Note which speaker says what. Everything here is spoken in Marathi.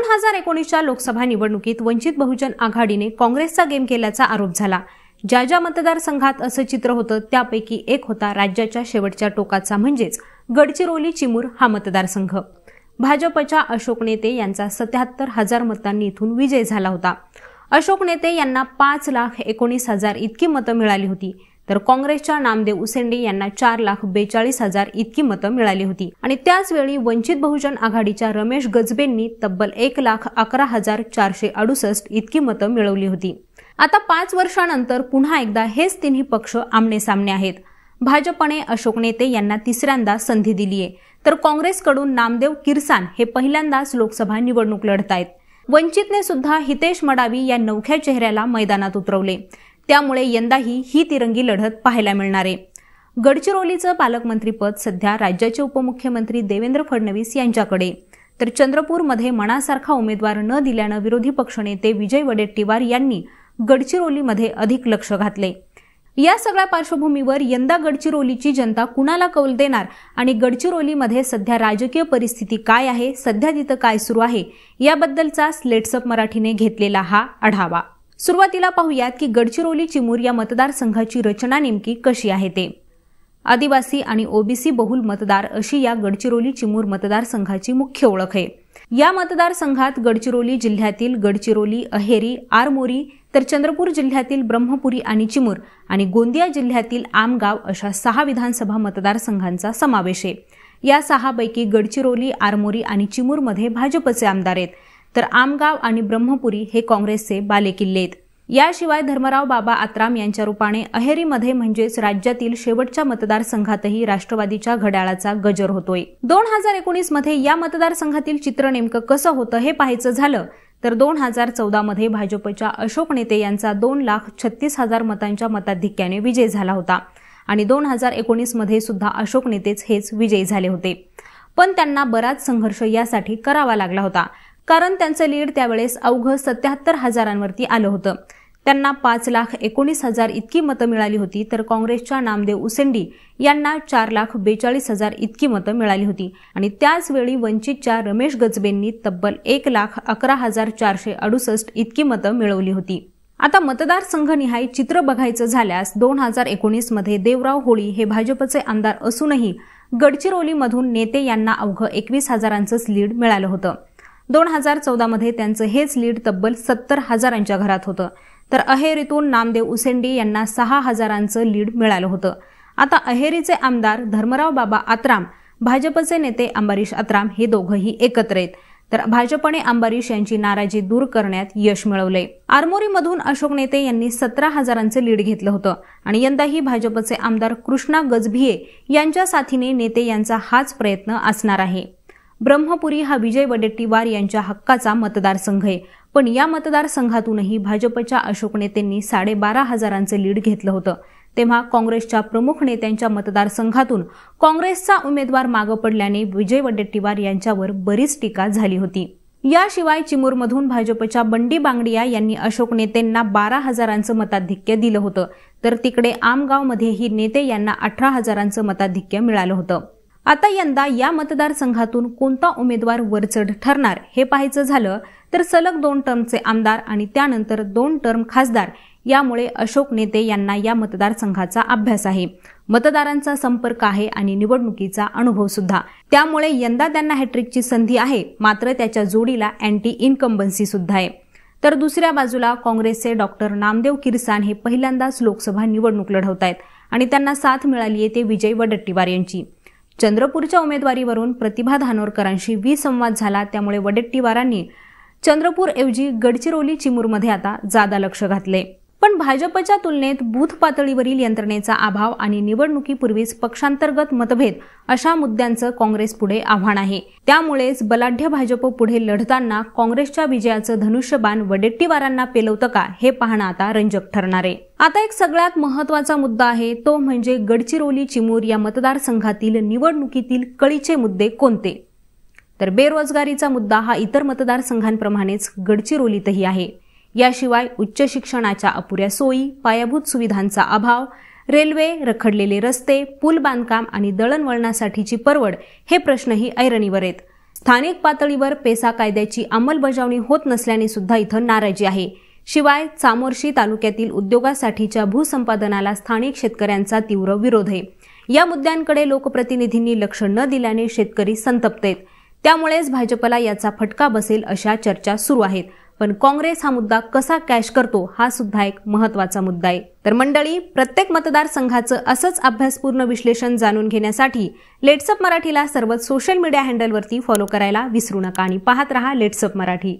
Speaker 1: 2019च्या लोकसभा निवडणुकीत वंचित बहुजन आघाडीने काँग्रेसचा गेम केल्याचा आरोप झाला। ज्या मतदारसंघात असं चित्र होतं त्यापैकी एक होता राज्याच्या शेवटच्या टोकाचा म्हणजेच गडचिरोली चिमूर हा मतदारसंघ। भाजपच्या अशोक नेते यांचा 77,000 मतांनी इथून विजय झाला होता। अशोक नेते यांना 5,19,000 इतकी मतं मिळाली होती, तर काँग्रेसच्या नामदेव उसेंडी यांना 4,42,000 इतकी मतं मिळाली होती आणि त्याच वेळी वंचित बहुजन आघाडीच्या रमेश गजबेंनी तब्बल 1,11,468 इतकी मतं मिळवली होती। आता 5 वर्षांनंतर पुन्हा एकदा हेच तिन्ही पक्ष आमने सामने आहेत। भाजपने अशोक नेते यांना तिसऱ्यांदा संधी दिली आहे, तर काँग्रेसकडून नामदेव किरसान हे पहिल्यांदाच लोकसभा निवडणूक लढतायत। वंचितने सुद्धा हितेश मडावी या नवख्या चेहऱ्याला मैदानात उतरवले, त्यामुळे यंदाही ही तिरंगी लढत पाहायला मिळणार आहे। गडचिरोलीचं पालकमंत्रीपद सध्या राज्याचे उपमुख्यमंत्री देवेंद्र फडणवीस यांच्याकडे, तर चंद्रपूरमध्ये मनासारखा उमेदवार न दिल्यानं विरोधी पक्षनेते विजय वडेट्टीवार यांनी गडचिरोलीमध्ये अधिक लक्ष घातले। या सगळ्या पार्श्वभूमीवर यंदा गडचिरोलीची जनता कुणाला कौल देणार आणि गडचिरोलीमध्ये सध्या राजकीय परिस्थिती काय आहे, सध्या तिथं काय सुरू आहे, याबद्दलचा स्लेट्सअप मराठीने घेतलेला हा आढावा। सुरुवातीला पाहूयात की गडचिरोली चिमूर या मतदारसंघाची रचना नेमकी कशी आहे ते। आदिवासी आणि ओबीसी बहुल मतदार अशी या गडचिरोली चिमूर मतदारसंघाची मुख्य ओळख आहे। या मतदारसंघात गडचिरोली जिल्ह्यातील गडचिरोली, अहेरी, आरमोरी, तर चंद्रपूर जिल्ह्यातील ब्रह्मपुरी आणि चिमूर आणि गोंदिया जिल्ह्यातील आमगाव अशा 6 विधानसभा मतदारसंघांचा समावेश आहे। या 6 पैकी गडचिरोली, आरमोरी आणि चिमूरमध्ये भाजपचे आमदार आहेत, तर आमगाव आणि ब्रह्मपुरी हे काँग्रेसचे बालेकिल्ले आहेत। याशिवाय धर्मराव बाबा आत्राम यांच्या रूपाने अहेरीमध्ये म्हणजेच राज्यातील शेवटच्या मतदारसंघातही राष्ट्रवादीच्या घड्याळाचा गजर होतोय। 2019 मध्ये या मतदारसंघातील चित्र नेमकं कसं होतं हे पाहायचं झालं तर 2014 मध्ये भाजपच्या अशोक नेते यांचा 2,36,000 मतांच्या मताधिक्याने विजय झाला होता आणि 2019 मध्ये सुद्धा अशोक नेतेच हेच विजयी झाले होते, पण त्यांना बराच संघर्ष यासाठी करावा लागला होता, कारण त्यांचं लीड त्यावेळेस अवघं 77,000 आलं होतं। त्यांना 5,19,000 इतकी मतं मिळाली होती, तर काँग्रेसच्या नामदेव उसेंडी यांना 4,42,000 इतकी मतं मिळाली होती आणि त्याच वेळी वंचितच्या रमेश गजबेंनी तब्बल 1,11,468 इतकी मतं मिळवली होती। आता मतदारसंघनिहाय चित्र बघायचं झाल्यास 2019 मध्ये देवराव होळी हे भाजपचे आमदार असूनही गडचिरोलीमधून नेते यांना अवघं 21,000च लीड मिळालं होतं। 2014 मध्ये त्यांचं हेच लीड तब्बल 70,000च्या घरात होतं, तर अहेरीतून नामदेव उसेंडी यांना 6,000चं लीड मिळालं होतं। आता अहेरीचे आमदार धर्मराव बाबा आत्राम, भाजपचे नेते अंबारीश आत्राम हे दोघंही एकत्र आहेत, तर भाजपने अंबारीश यांची नाराजी दूर करण्यात यश मिळवलंय। आरमोरीमधून अशोक नेते यांनी 17,000चं लीड घेतलं होतं आणि यंदाही भाजपचे आमदार कृष्णा गजभिये यांच्या साथीने नेते यांचा हाच प्रयत्न असणार आहे। ब्रह्मपुरी हा विजय वडेट्टीवार यांच्या हक्काचा मतदारसंघ आहे, पण या मतदारसंघातूनही भाजपच्या अशोक नेत्यांनी 12,500चं लीड घेतलं होतं। तेव्हा काँग्रेसच्या प्रमुख नेत्यांच्या मतदारसंघातून काँग्रेसचा उमेदवार मागं पडल्याने विजय वडेट्टीवार यांच्यावर बरीच टीका झाली होती। याशिवाय चिमूरमधून भाजपच्या बंडी बांगडिया यांनी अशोक नेत्यांना 12,000चं मताधिक्य दिलं होतं, तर तिकडे आमगावमध्येही नेते यांना 18,000चं मताधिक्य मिळालं होतं। आता यंदा या मतदारसंघातून कोणता उमेदवार वरचढ ठरणार हे पाहायचं झालं तर सलग 2 टर्मचे आमदार आणि त्यानंतर 2 टर्म खासदार, यामुळे अशोक नेते यांना या मतदारसंघाचा अभ्यास आहे, मतदारांचा संपर्क आहे आणि निवडणुकीचा अनुभव सुद्धा, त्यामुळे यंदा त्यांना हॅट्रिकची संधी आहे, मात्र त्याच्या जोडीला अँटी इन्कम्बन्सी सुद्धा आहे। तर दुसऱ्या बाजूला काँग्रेसचे डॉक्टर नामदेव किरसान हे पहिल्यांदाच लोकसभा निवडणूक लढवतायत आणि त्यांना साथ मिळाली आहे ते विजय वडेट्टीवार यांची। चंद्रपूरच्या उमेदवारीवरून प्रतिभा धानोरकरांशी विसंवाद झाला, त्यामुळे वडेट्टीवारांनी चंद्रपूरऐवजी गडचिरोली चिमूरमध्ये आता जादा लक्ष घातले। पण भाजपच्या तुलनेत बूथ पातळीवरील यंत्रणेचा अभाव आणि निवडणुकीपूर्वीच पक्षांतर्गत मतभेद अशा मुद्द्यांचं काँग्रेस पुढे आव्हान आहे, त्यामुळेच बलाढ्य भाजप पुढे लढताना काँग्रेसच्या विजयाचं धनुष्यबाण वडेट्टीवारांना पेलवतं का हे पाहणं आता रंजक ठरणार आहे। आता एक सगळ्यात महत्त्वाचा मुद्दा आहे तो म्हणजे गडचिरोली चिमूर या मतदारसंघातील निवडणुकीतील कळीचे मुद्दे कोणते। तर बेरोजगारीचा मुद्दा हा इतर मतदारसंघांप्रमाणेच गडचिरोलीतही आहे। याशिवाय उच्च शिक्षणाच्या अपुऱ्या सोयी, पायाभूत सुविधांचा अभाव, रेल्वे, रखडलेले रस्ते, पूल बांधकाम आणि दळणवळणासाठीची परवड हे प्रश्नही ऐरणीवर आहेत। स्थानिक पातळीवर पेसा कायद्याची अंमलबजावणी होत नसल्याने सुद्धा इथं नाराजी आहे। शिवाय चामोर्शी तालुक्यातील उद्योगासाठीच्या भूसंपादनाला स्थानिक शेतकऱ्यांचा तीव्र विरोध आहे। या मुद्द्यांकडे लोकप्रतिनिधींनी लक्ष न दिल्याने शेतकरी संतप्त आहेत। त्यामुळेच भाजपला याचा फटका बसेल अशा चर्चा सुरू आहेत। पण काँग्रेस हा मुद्दा कसा कॅश करतो हा सुद्धा एक महत्त्वाचा मुद्दा आहे। तर मंडळी, प्रत्येक मतदारसंघाचं असंच अभ्यासपूर्ण विश्लेषण जाणून घेण्यासाठी लेट्सअप मराठीला सर्व सोशल मीडिया हँडलवरती फॉलो करायला विसरू नका आणि पाहत रहा लेट्सअप मराठी।